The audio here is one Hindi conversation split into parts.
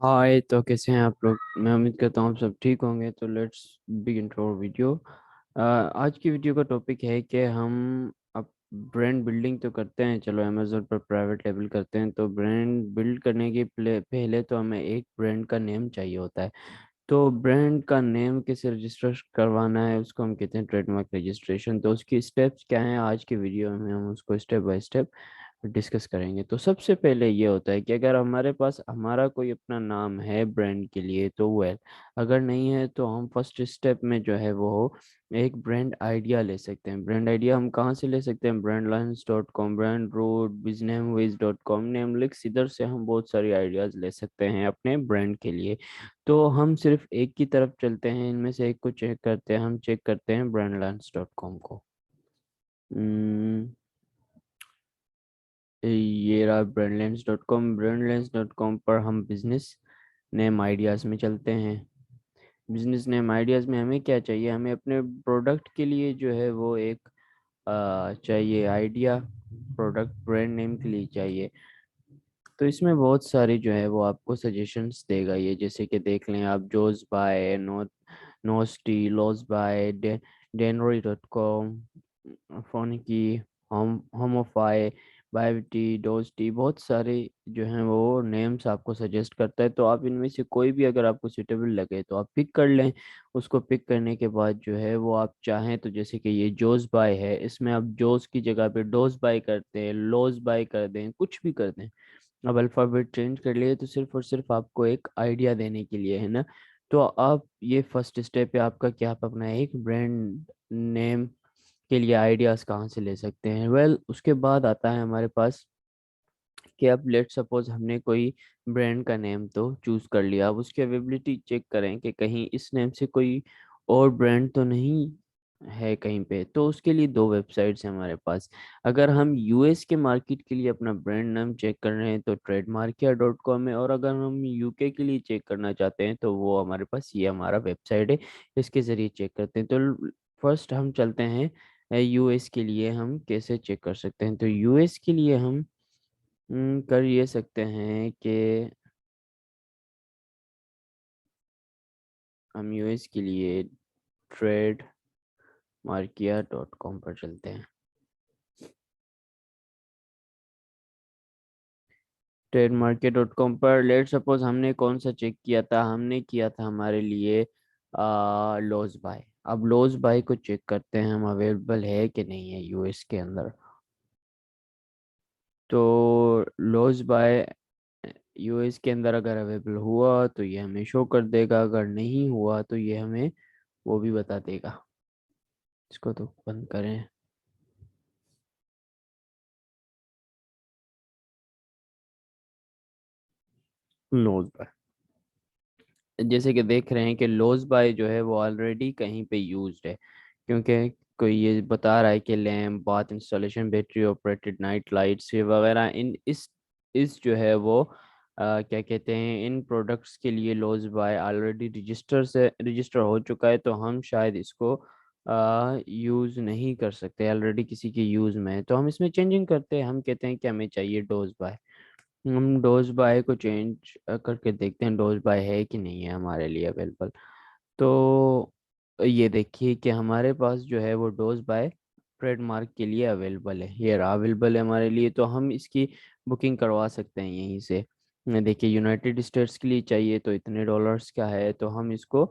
हाय, तो कैसे हैं आप लोग। मैं उम्मीद करता हूँ आप सब ठीक होंगे। तो let's begin to our video. आज की वीडियो का टॉपिक है कि हम अब ब्रांड बिल्डिंग तो करते हैं, चलो अमेजोन पर प्राइवेट लेबल करते हैं। तो ब्रांड बिल्ड करने के पहले तो हमें एक ब्रांड का नेम चाहिए होता है। तो ब्रांड का नेम कैसे रजिस्टर करवाना है उसको हम कहते हैं ट्रेडमार्क रजिस्ट्रेशन। तो उसकी स्टेप्स क्या हैं, आज के वीडियो में हम उसको स्टेप बाय स्टेप डिस्कस करेंगे। तो सबसे पहले ये होता है कि अगर हमारे पास हमारा कोई अपना नाम है ब्रांड के लिए तो वेल, अगर नहीं है तो हम फर्स्ट स्टेप में जो है वो एक ब्रांड आइडिया ले सकते हैं। ब्रांड आइडिया हम कहाँ से ले सकते हैं? brandlines.com, ब्रांड रोड, businessways.com, नेमलिक्स, इधर से हम बहुत सारी आइडियाज ले सकते हैं अपने ब्रांड के लिए। तो हम सिर्फ एक की तरफ चलते हैं, इनमें से एक को चेक करते हैं। हम चेक करते हैं brandlines.com को। हम्म, ये रहा brandlens.com। brandlens.com पर हम बिजनेस नेम आइडियाज़ में चलते हैं। बिजनेस नेम आइडियाज़ में हमें क्या चाहिए? हमें अपने प्रोडक्ट के लिए जो है वो एक चाहिए आइडिया, प्रोडक्ट ब्रांड नेम के लिए चाहिए। तो इसमें बहुत सारी जो है वो आपको सजेशंस देगा ये, जैसे कि देख लें आप, जोस बाय, नोस्टी, लॉस बाय, डेनरी.com, फोनिकी, होमोफाई, बायोटी, डोस्टी, बहुत सारे जो हैं वो नेम्स आपको सजेस्ट करता है। तो आप इनमें से कोई भी अगर आपको सुटेबल लगे तो आप पिक कर लें। उसको पिक करने के बाद जो है वो आप चाहें तो, जैसे कि ये जोस बाय है, इसमें आप जोस की जगह पे डोज बाय करते हैं, लॉस बाय कर दें, कुछ भी कर दें। अब अल्फ़ाबेट चेंज कर लिए तो सिर्फ और सिर्फ आपको एक आइडिया देने के लिए है ना। तो आप ये फर्स्ट स्टेप है आपका कि आप अपना एक ब्रांड नेम के लिए आइडियाज़ कहाँ से ले सकते हैं। वेल, उसके बाद आता है हमारे पास कि अब लेट सपोज हमने कोई ब्रांड का नेम तो चूज़ कर लिया। अब उसकी अवेलेबिलिटी चेक करें कि कहीं इस नेम से कोई और ब्रांड तो नहीं है कहीं पे। तो उसके लिए दो वेबसाइट्स हैं हमारे पास। अगर हम यूएस के मार्केट के लिए अपना ब्रांड नेम चेक कर रहे हैं तो trademarkia.com है, और अगर हम यूके के लिए चेक करना चाहते हैं तो वो हमारे पास ये हमारा वेबसाइट है, इसके ज़रिए चेक करते हैं। तो फर्स्ट हम चलते हैं यूएस के लिए हम कैसे चेक कर सकते हैं। तो यूएस के लिए हम कर ये सकते हैं कि हम यूएस के लिए ट्रेड मार्किया डॉट कॉम पर चलते हैं। ट्रेड मार्किया डॉट कॉम पर लेट सपोज हमने कौन सा चेक किया था? हमने किया था हमारे लिए लॉस बाय। अब लॉस बाय को चेक करते हैं हम अवेलेबल है कि नहीं है यूएस के अंदर। तो लॉस बाय यूएस के अंदर अगर अवेलेबल हुआ तो ये हमें शो कर देगा, अगर नहीं हुआ तो ये हमें वो भी बता देगा। इसको तो बंद करें। लॉस बाय, जैसे कि देख रहे हैं कि लॉस बाय जो है वो ऑलरेडी कहीं पे यूज्ड है, क्योंकि कोई ये बता रहा है कि lamp, bath installation, battery operated night lights वगैरह, इन इस जो है वो क्या कहते हैं, इन प्रोडक्ट्स के लिए लॉस बाय ऑलरेडी रजिस्टर हो चुका है। तो हम शायद इसको यूज़ नहीं कर सकते, ऑलरेडी किसी के यूज़ में है। तो हम इसमें चेंजिंग करते हैं, हम कहते हैं कि हमें चाहिए डोज बाय। हम डोज बाय को चेंज करके देखते हैं डोज बाय है कि नहीं है हमारे लिए अवेलेबल। तो ये देखिए कि हमारे पास जो है वो डोज बाय ट्रेडमार्क के लिए अवेलेबल है, ये रहा अवेलेबल है हमारे लिए। तो हम इसकी बुकिंग करवा सकते हैं यहीं से। देखिए, यूनाइटेड स्टेट्स के लिए चाहिए तो इतने डॉलर्स का है, तो हम इसको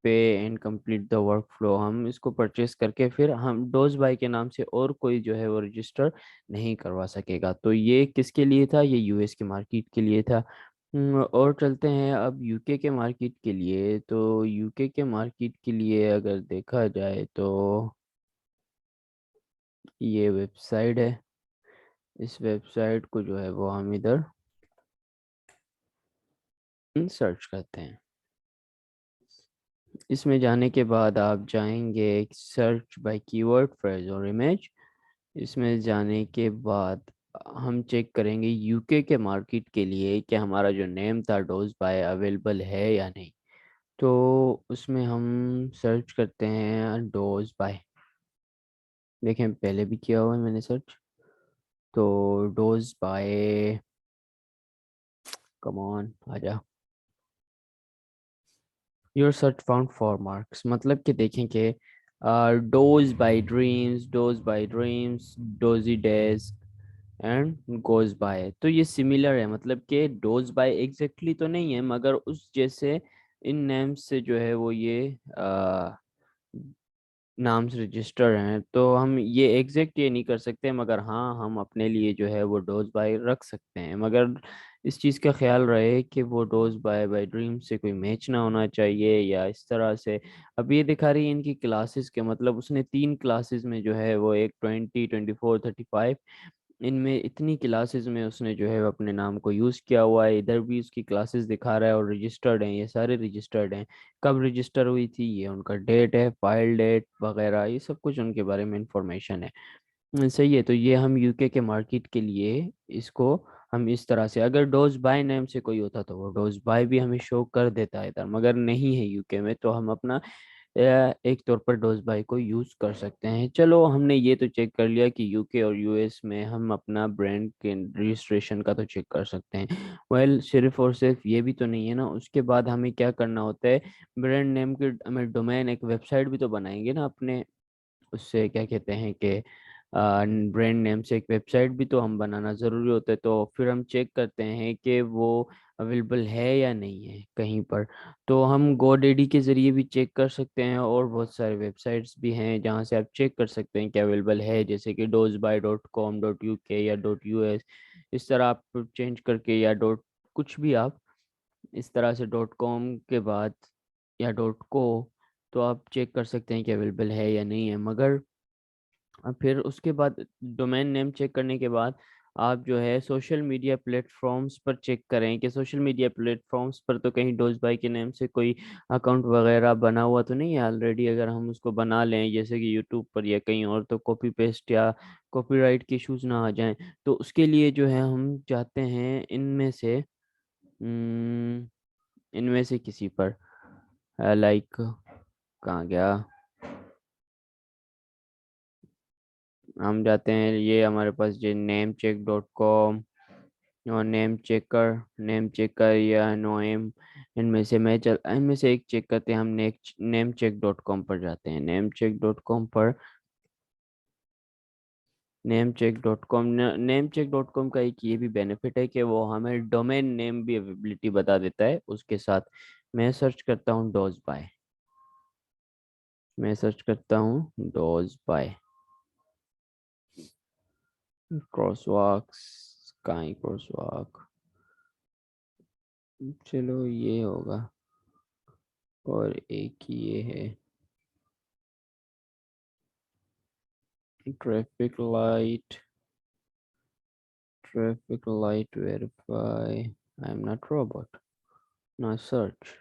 पे and complete the work flow, हम इसको परचेस करके फिर हम डोज बाय के नाम से और कोई जो है वो रजिस्टर नहीं करवा सकेगा। तो ये किसके लिए था? ये यूएस के मार्केट के लिए था। और चलते हैं अब यूके के मार्केट के लिए। तो यूके के मार्केट के लिए अगर देखा जाए तो ये वेबसाइट है, इस वेबसाइट को जो है वो हम इधर सर्च करते हैं। इसमें जाने के बाद आप जाएंगे सर्च बाय कीवर्ड, फ्रेज और इमेज। इसमें जाने के बाद हम चेक करेंगे यूके के मार्केट के लिए कि हमारा जो नेम था डोज बाय अवेलेबल है या नहीं। तो उसमें हम सर्च करते हैं डोज बाय। देखें, पहले भी किया हुआ है मैंने सर्च। तो डोज बाय, कम ऑन आजा। Your search found for marks, मतलब कि देखें कि doze by dreams, dozy days and goes by, तो ये सिमिलर है, मतलब कि डोज बाय एग्जैक्टली तो नहीं है मगर उस जैसे इन नेम्स से जो है वो ये नाम से रजिस्टर हैं। तो हम ये एग्जैक्ट ये नहीं कर सकते, मगर हाँ हम अपने लिए जो है वो डोज बाय रख सकते हैं, मगर इस चीज़ का ख्याल रहे कि वो डोज बाय ड्रीम से कोई मैच ना होना चाहिए या इस तरह से। अब ये दिखा रही है इनकी क्लासेस के, मतलब उसने 3 क्लासेस में जो है वो एक 20, 24, 35, इनमें इतनी क्लासेस में उसने जो है अपने नाम को यूज़ किया हुआ है। इधर भी उसकी क्लासेस दिखा रहा है और रजिस्टर्ड हैं, ये सारे रजिस्टर्ड हैं। कब रजिस्टर हुई थी, ये उनका डेट है, फाइल डेट वगैरह, ये सब कुछ उनके बारे में इंफॉर्मेशन है। सही है, तो ये हम यूके के मार्केट के लिए इसको हम इस तरह से, अगर डोज बाय नेम से कोई होता तो वो डोज बाय भी हमें शो कर देता है इधर, मगर नहीं है यूके में, तो हम अपना एक तौर पर डोज बाय को यूज कर सकते हैं। चलो हमने ये तो चेक कर लिया कि यूके और यूएस में हम अपना ब्रांड के रजिस्ट्रेशन का तो चेक कर सकते हैं। वेल सिर्फ और सिर्फ ये भी तो नहीं है ना, उसके बाद हमें क्या करना होता है, ब्रांड नेम के हमें डोमेन, एक वेबसाइट भी तो बनाएंगे ना अपने, उससे क्या कहते हैं कि ब्रांड नेम से एक वेबसाइट भी तो हम बनाना ज़रूरी होता है। तो फिर हम चेक करते हैं कि वो अवेलेबल है या नहीं है कहीं पर। तो हम गोडेडी के ज़रिए भी चेक कर सकते हैं, और बहुत सारे वेबसाइट्स भी हैं जहाँ से आप चेक कर सकते हैं कि अवेलेबल है, जैसे कि dozbuy.com.uk या .us, इस तरह आप चेंज करके, या डॉट कुछ भी आप इस तरह से .com के बाद या .co, तो आप चेक कर सकते हैं कि अवेलेबल है या नहीं है। मगर फिर उसके बाद डोमेन नेम चेक करने के बाद आप जो है सोशल मीडिया प्लेटफॉर्म्स पर चेक करें कि सोशल मीडिया प्लेटफॉर्म्स पर तो कहीं डोज बाई के नेम से कोई अकाउंट वगैरह बना हुआ तो नहीं है ऑलरेडी। अगर हम उसको बना लें जैसे कि यूट्यूब पर या कहीं और, तो कॉपी पेस्ट या कॉपीराइट के इश्यूज ना आ जाएं। तो उसके लिए जो है हम चाहते हैं इनमें से किसी पर, लाइक कहाँ गया, हम जाते हैं ये हमारे पास जो namecheck.com और नेम चेकर या नोएम, इनमें से एक चेक करते हैं। हम नेम चेक.com पर जाते हैं, नेम चेक डॉट कॉम का एक ये भी बेनिफिट है कि वो हमें डोमेन नेम भी अवेलेबिलिटी बता देता है उसके साथ। मैं सर्च करता हूँ डोज बाय क्रॉसवॉक्स, स्काई क्रॉसवॉक, चलो ये होगा, और एक ये है traffic light, verify, I am not robot, ना सर्च।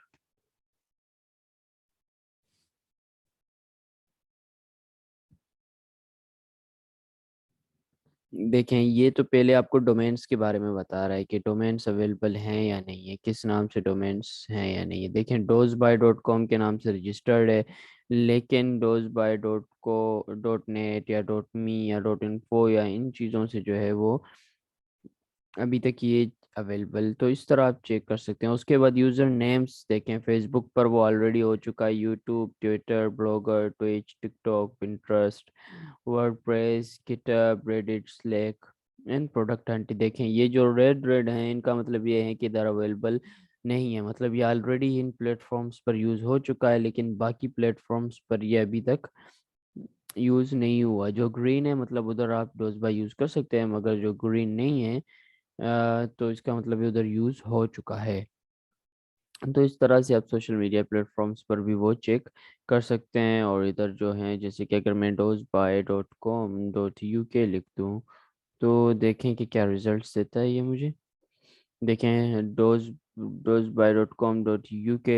देखें ये तो पहले आपको डोमेन्स के बारे में बता रहा है कि डोमेन्स अवेलेबल हैं या नहीं है, किस नाम से डोमेन्स हैं या नहीं है। देखें dozby.com के नाम से रजिस्टर्ड है, लेकिन dozby.co.net या .me या .info या इन चीज़ों से जो है वो अभी तक ये अवेलेबल, तो इस तरह आप चेक कर सकते हैं। उसके बाद यूज़र नेम्स देखें, फेसबुक पर वो ऑलरेडी हो चुका है, YouTube, Twitter, blogger, Twitch, TikTok, Pinterest, WordPress, GitHub, Reddit, slack and product Hunt. देखें ये जो रेड रेड हैं इनका मतलब ये है कि इधर अवेलेबल नहीं है, मतलब ये ऑलरेडी इन प्लेटफॉर्म्स पर यूज़ हो चुका है, लेकिन बाकी प्लेटफॉर्म्स पर ये अभी तक यूज़ नहीं हुआ। जो ग्रीन है मतलब उधर आप डोज़बा यूज़ कर सकते हैं, मगर जो ग्रीन नहीं है तो इसका मतलब ये उधर यूज़ हो चुका है। तो इस तरह से आप सोशल मीडिया प्लेटफॉर्म्स पर भी वो चेक कर सकते हैं। और इधर जो है जैसे कि अगर मैं dozbuy.com.uk लिख दूँ तो देखें कि क्या रिजल्ट्स देता है ये मुझे। देखें dozbuy.com.uk,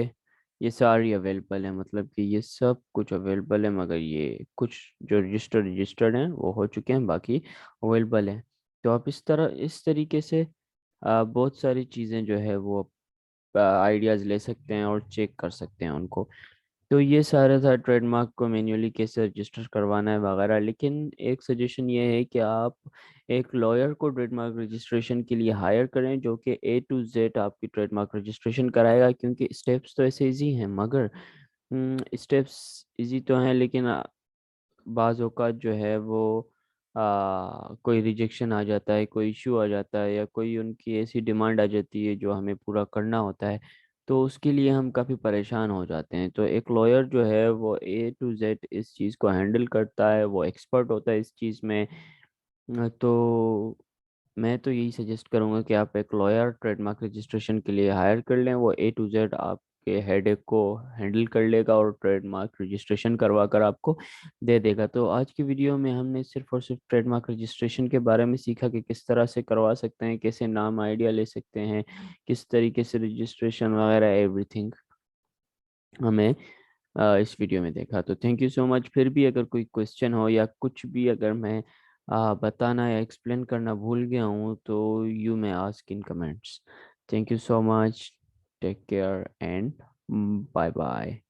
ये सारी अवेलेबल है, मतलब कि ये सब कुछ अवेलेबल है, मगर ये कुछ जो रजिस्टर्ड हैं वो हो चुके हैं, बाकी अवेलेबल हैं। तो आप इस तरीके से बहुत सारी चीज़ें जो है वो आइडियाज़ ले सकते हैं और चेक कर सकते हैं उनको। तो ये सारा था ट्रेडमार्क को मैन्युअली कैसे रजिस्टर करवाना है वगैरह। लेकिन एक सजेशन ये है कि आप एक लॉयर को ट्रेडमार्क रजिस्ट्रेशन के लिए हायर करें, जो कि A to Z आपकी ट्रेडमार्क रजिस्ट्रेशन कराएगा। क्योंकि स्टेप्स तो ऐसे इजी हैं, मगर स्टेप्स इजी तो हैं, लेकिन बाज़ औक़ात जो है वो कोई रिजेक्शन आ जाता है, कोई इशू आ जाता है, या कोई उनकी ऐसी डिमांड आ जाती है जो हमें पूरा करना होता है। तो उसके लिए हम काफ़ी परेशान हो जाते हैं। तो एक लॉयर जो है वो A to Z इस चीज़ को हैंडल करता है, वो एक्सपर्ट होता है इस चीज़ में। तो मैं तो यही सजेस्ट करूँगा कि आप एक लॉयर ट्रेडमार्क रजिस्ट्रेशन के लिए हायर कर लें। वो A to Z आपके हेडेक को हैंडल कर लेगा और ट्रेडमार्क रजिस्ट्रेशन करवा कर आपको दे देगा। तो आज की वीडियो में हमने सिर्फ और सिर्फ ट्रेडमार्क रजिस्ट्रेशन के बारे में सीखा कि किस तरह से करवा सकते हैं, कैसे नाम आइडिया ले सकते हैं, किस तरीके से रजिस्ट्रेशन वगैरह एवरीथिंग हमें इस वीडियो में देखा। तो थैंक यू सो मच। फिर भी अगर कोई क्वेश्चन हो या कुछ भी अगर मैं बताना या एक्सप्लेन करना भूल गया हूँ तो you may ask in comments. Thank you so much. Take care and bye bye.